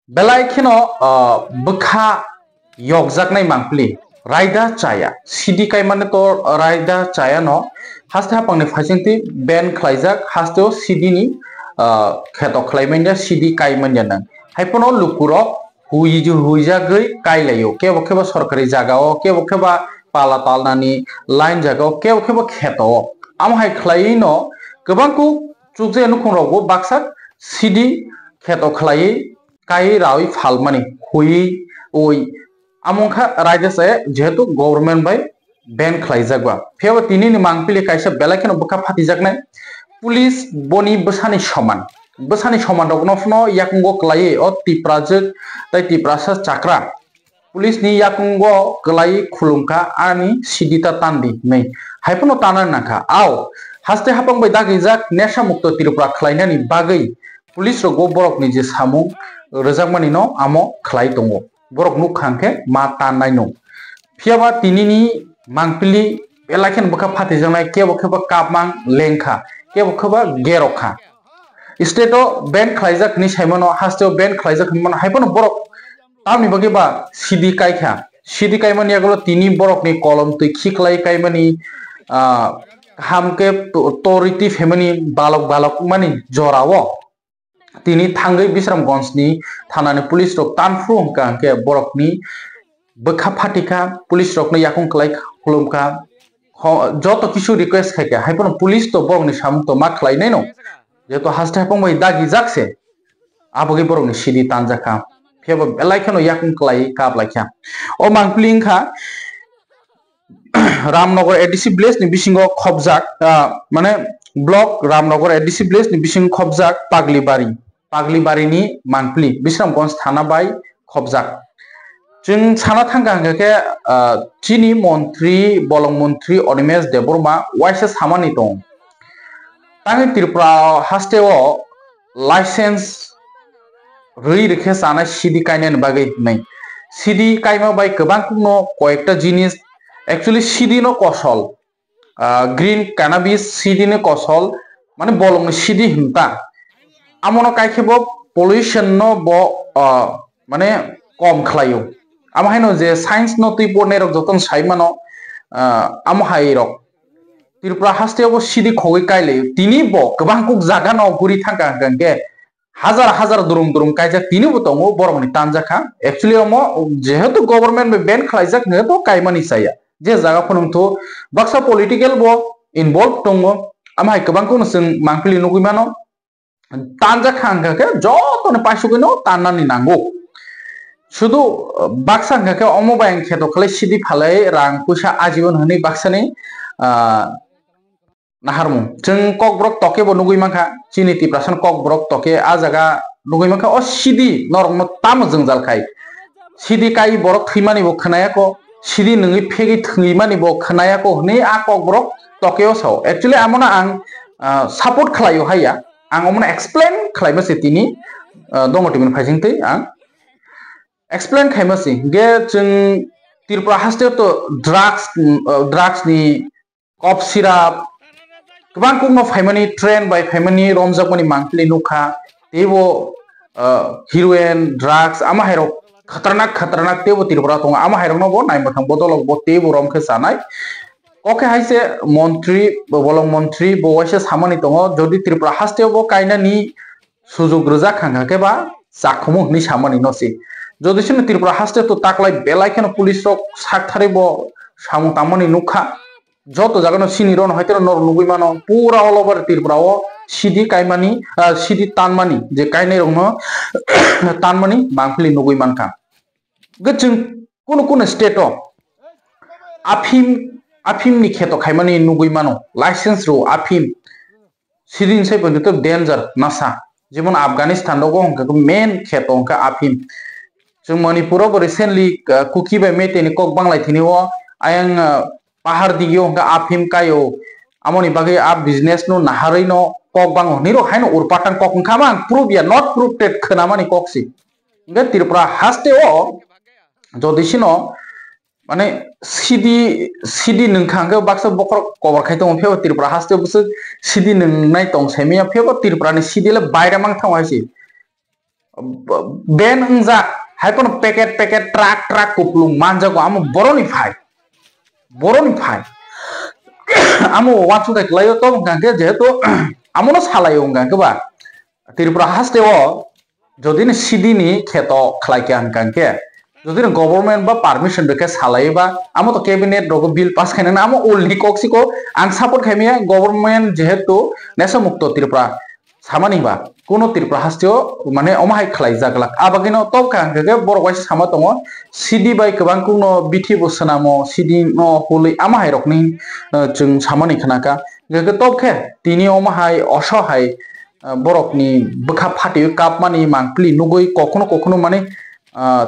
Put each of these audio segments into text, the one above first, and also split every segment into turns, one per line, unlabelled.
Belai kino bekha yokjaknai mangpli raida chaya sidi kaimane to raida chaya no haste hapangni phasingti ben khlaijak hasteo sidi ni kheto khlaimanya sidi kaimanya nang haipono lukuro huijagoi kailayo kebo kebo sorkari jagao kebo keba pala talnani line jagao kebo kebo kheto amhai khlaino gobangku chukje nukhungrogo baksak sidi kheto khlai kai rawi falmani hui oi amongkha raida se jehetu government bai ban khlaijagwa pheba tini ni mangpili kaisa belakeno bukha phatijaknai police boni bsani soman rokno yakungo klai o tiprajak tai tiprasa chakra police ni yakungo klai khulumka ani sidita tandi nei haipono tanar nakha aw haste hapang bai dagijak nesha mukto tirupra khlainani bagai police ro go borok ni je samung rejakmani no amo khlai tongo borok nuk khangke ma tanai no phiaba tinini mangpili elaken bukha phatijangnai kebo kheba kapmang lengkha kebo kheba gerokha state o ban khlaijak ni saimono hasteo ban khlaijak mono haipono borok tamni bage ba sidi kaimani agolo tini borok ni kolom tui khiklai kaimani hamke toriti family balok mani jorawo tini thangai Bisramganj ni thanani police rok tanfru hongka ke borok ni bokha phatika police rok no yakung klai khulumka joto kisu request khaika haipono police to borok ni samung to ma khlai nai no jeto haste hapong bai dagi jakse abogi borok ni sidi tanjaka pheba belaikhano yakung klai kap laikha o mangpling kha Ramnagar ADC Blaze ni bisingo khobjak mane block Ramnagar ADC Blaze ni bising khobjak paglibari ni mangpli Bisramganj thana bai khobjak जों साना थांगा के चीनी मंत्री bolong मंत्री Onimesh Deborma waisa samani dong tangi Tripura hasteo license rui rekhe sana sidi kainen bagai nai sidi kaima bai gobang no koyekta jinis actually sidi no kosol green cannabis sidi no kosol mane bolong sidi hinta amono kaikhebo pollution no bo mane kom khlayo amahai no je science no tui porne rok joton saimano amahai rok Tripura hasteo bo sidi khogoi kaile tini bo gobang kuk jaga no guri thangka gangke hazar durum kaijak tini bo tongo borok ni tanjaka actually omo jehetu government be ban khlaijak ne to kaimani saya je jaga phonung to baksa political bo involved tongo amahai gobang ko sing mangpili nugui mano tanjak hangka ke joto ne paisugoi no tanani nango শুধু বাক্সা গাকে অমবায়ং খেতো খালে সিদি ফালাই রাং পয়সা আজীবন হনি বাক্সানি নাহারমু जों ककब्रक तके बो नुगुइ माखा चिनिति प्रासन ककब्रक तके आ जागा नुगुइ माखा अ सिदी नरम ताम जों जालखाय सिदी काई बरक थैमानि बो खनायाको सिदी नङै फेगै थैमानि बो खनायाको हनै आ ककब्रक तकेओ साव एक्चुअली आमना आं सापोर्ट खलायो हाया आं अमना एक्सप्लेन खलायमासे तिनि दंगटिमन फाइजिंतै आं explain खाइमासि गे जों Tripura hasteo to drugs ni cough syrup गोबां कुनो फाइमानि ट्रेन बाय फाइमानि रमजाकमनि मांखलि नुखा तेबो heroin drugs ama hairok खतरनाक तेबो Tripura tonga ama hairok no bo नाइमथां बदलक बो तेबो रमखे जानाय ओके हाइसे मन्त्री bolong मन्त्री bo waise samani tongo jodi Tripura hasteo bo kainani sujog roja khangake ba जाखमु हनि samani nosi যদি শুনে Tripura haste তো তাকলাই বেলাই কেন পুলিশ রক সাকথারিব সামু তামনি নুখা যত জাগানো সিনি রন হয়তো নর নুগুই মানো পুরা অল ওভার Tripura ও সিদি কাইমানি সিদি তানমানি যে কাইনে রং তানমানি বাংফলি নুগুই মানকা গচুং কোন কোন স্টেট আফিম নি খেতো খাইমানি নুগুই মানো লাইসেন্স রো আফিম সিদিন সাই বন্ধু ডেঞ্জার নাসা যেমন আফগানিস্তান রগো হংকা মেন খেতো হংকা আফিম जों मणिपुराव रिसेंटली कुकी बाय मेटेनि कक बांलायथिनि ओ आयं पहाड़ दिगियो हंगा आफिम कायो आमनि बागै आ बिजनेस नो नाहारै नो कक बांगो निरो हायनो उरपाटां कक खामा प्रूफ या नॉट प्रूफेड खनामानि ककसि हंगा Tripura हास्ते O jodisino mane sidi nungkhangke baksa bokor cover khai tong pheo tirpra haste bus sidi nungnai tong semia pheo tirpra ni sidi le baira mang thang haisi ben ungja haikon packet truck kuplung manjago am boroni phai amo wachu kai layo to ngangke jehetu amono salayo ngangke ba tirpra haste o jodin sidi ni kheto khlaike angkangke যদি government বা permission বেকে সালাইবা আমো তো cabinet রগ bill pass খাইনা আমো ওলনি কক্সিকো আং support খাইমিয়া government যেহেতু নেশা মুক্ত ত্রিপুরা সামানিবা কোন ত্রিপুরা হাস্তিও মানে অমাহাই খালাই জাগলাক আবাগিনো তব কাঙ্গে বড় গাইস সামা দङ সিডি বাই गोबां कुनो बिथि बसनामो सिडि नो होलै आमाहाय रकनि जों सामानि खनाका गगे तबखे तिनि अमाहाय असहाय बरकनि बोखा फाटियो काप मानि मांगप्लि नुगै कखनो माने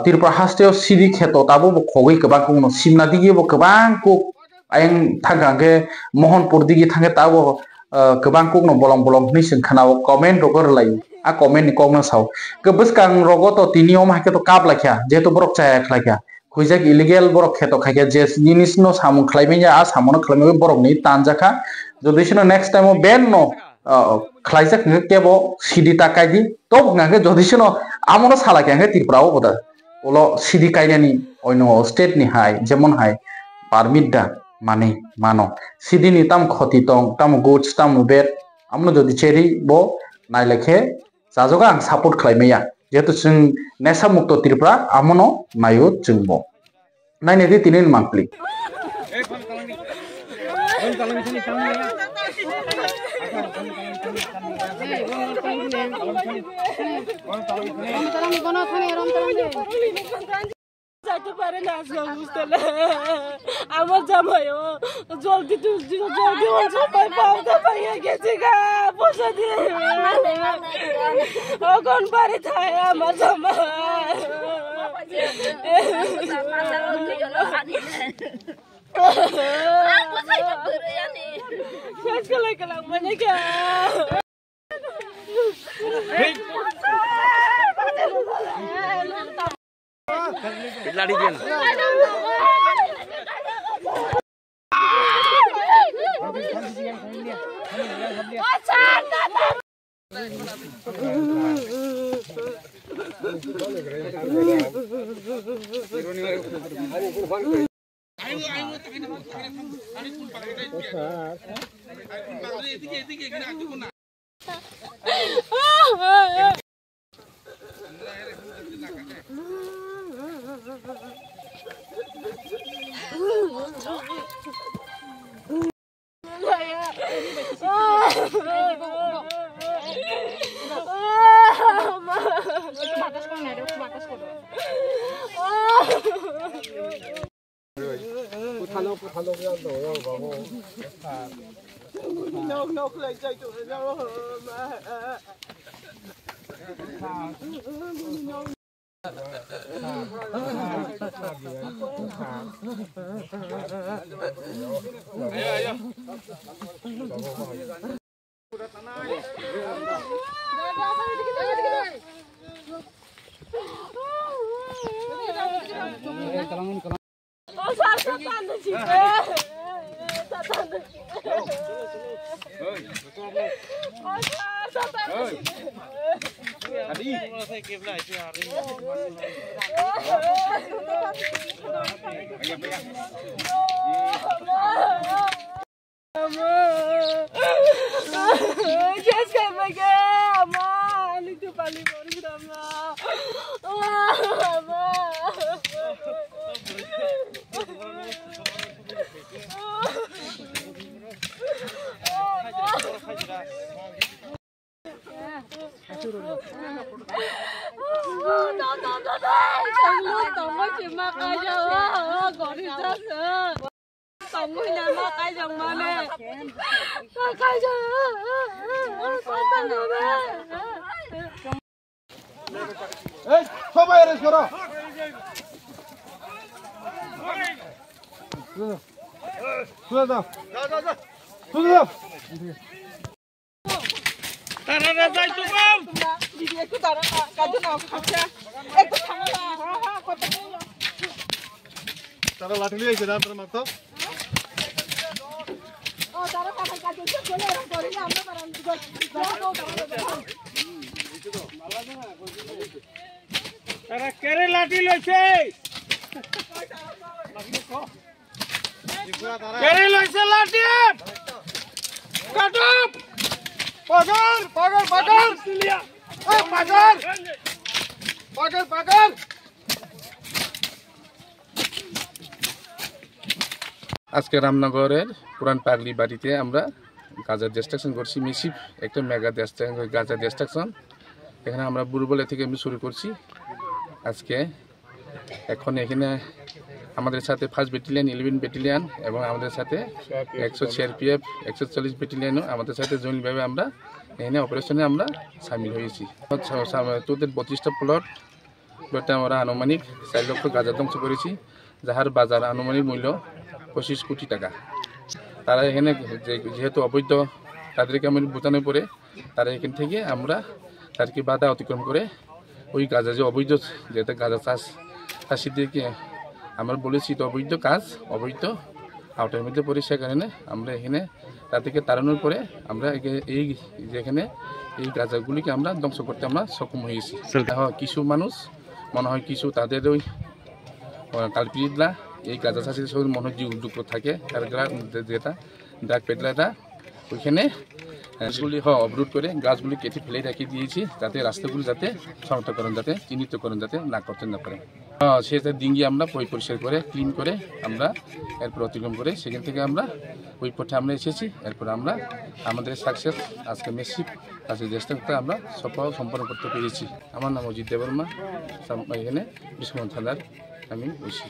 tirpra hasteo sidi kheto tabo bo khogoi kebang kuno simna digi bo kebang kuk ayang thangangke mohanpur digi thange tabo kebang kuk no bolong ni singkhanao comment rogor lai a comment ni kongna saw kebus kang rogo to tini om hake to kap lakhya jehetu borok chaya khlaikya khuijak illegal borok kheto khaikya je jinis no samu khlaimenya a samono khlaimego borok ni tanjaka jodi sino next time o ban no khlaijak kebo sidi takai di top ngake jodi sino amono salake ngake tirprao boda olo sidi kainani oino state ni hai jemon hai permit da mane mano sidi ni tam khoti tong tam goods tam bet amno jodi cheri bo nailekhe jajoga ang support khlaimeya jehetu जों नेशा मुक्त Tripura amono nayo जोंबो नायने दि तिनिन मांगप्लि
যাইতে পারে না আজকে বুঝতে না আমার জামাই ও জলদি সবাই পাওয়া পাইয়া গেছে গা পয়সা দিয়ে এখন বাড়ি থাকে আমার জামাই শেষ করে গেলাম মানে কে
लाड़ी जेन
তারা লাঠি নিয়ে এসে তারা মারতো
তারা কেড়ে লাঠি লইছে কেড়ে লইছে লাঠি কাটো পাগল পাগল পাগল ও পাগল পাগল পাগল আজকে রামনগরের পুরান পাগলি বাড়িতে আমরা গাজা ডিস্ট্রাকশন করছি মিসিভ একটা মেগা গাজা ডিস্ট্রাকশন এখানে আমরা বুড়বলে থেকে আমি শুরু করছি আজকে এখন এখানে আমাদের সাথে 1st ব্যাটালিয়ন 11 ব্যাটালিয়ন এবং আমাদের সাথে 100 সিআরপিএফ 140 ব্যাটালিয়নও আমাদের সাথে জয়েন্টভাবে আমরা এখানে অপারেশনে আমরা সামিল হয়েছি তোদের 32টা প্লটে আমরা আনুমানিক 4 লক্ষ গাঁজা ধ্বংস করেছি যাহার বাজার আনুমানিক মূল্য 25 কোটি টাকা তারা এখানে যেহেতু অবৈধ তাদেরকে আমি বোঝানোর পরে তারা এখান থেকে আমরা তাদেরকে বাধা অতিক্রম করে ওই গাঁজা যে অবৈধ যেটা গাঁজা চাষিদেরকে আমরা বলেছি তো অবৈধ কাজ অবৈধ আওতার মধ্যে পড়ে সে কারণে আমরা এখানে তাদেরকে তাড়ানোর পরে আমরা এই যেখানে এই গাঁজাগুলিকে আমরা ধ্বংস করতে আমরা সক্ষম হয়েছি কিছু মানুষ মনে হয় কিছু তাদের ওই কালপিটরা এই গাঁজা চাষিদের সঙ্গে মনে হয় যুক্ত থাকে যেটা ড্রাগ পেডলাররা ওইখানে গাছগুলি অবরোধ করে গাছগুলি কেটে ফেলে রেখে দিয়েছি যাতে রাস্তাগুলি যাতে শনাক্তকরণ যাতে চিহ্নিতকরণ যাতে না করতে না পারে সেটা ডিঙ্গি আমরা পরিষ্কার করে ক্লিন করে আমরা এরপর অতিক্রম করে সেখান থেকে আমরা ওই পথে আমরা এসেছি এরপর আমরা আমাদের সাকসেস আজকে মেসিভ আজকে চেষ্টা আমরা সফল সম্পন্ন করতে পেরেছি আমার নাম অজিত দেববর্মা এখানে বিশ্বনাথ থানার আমি বসি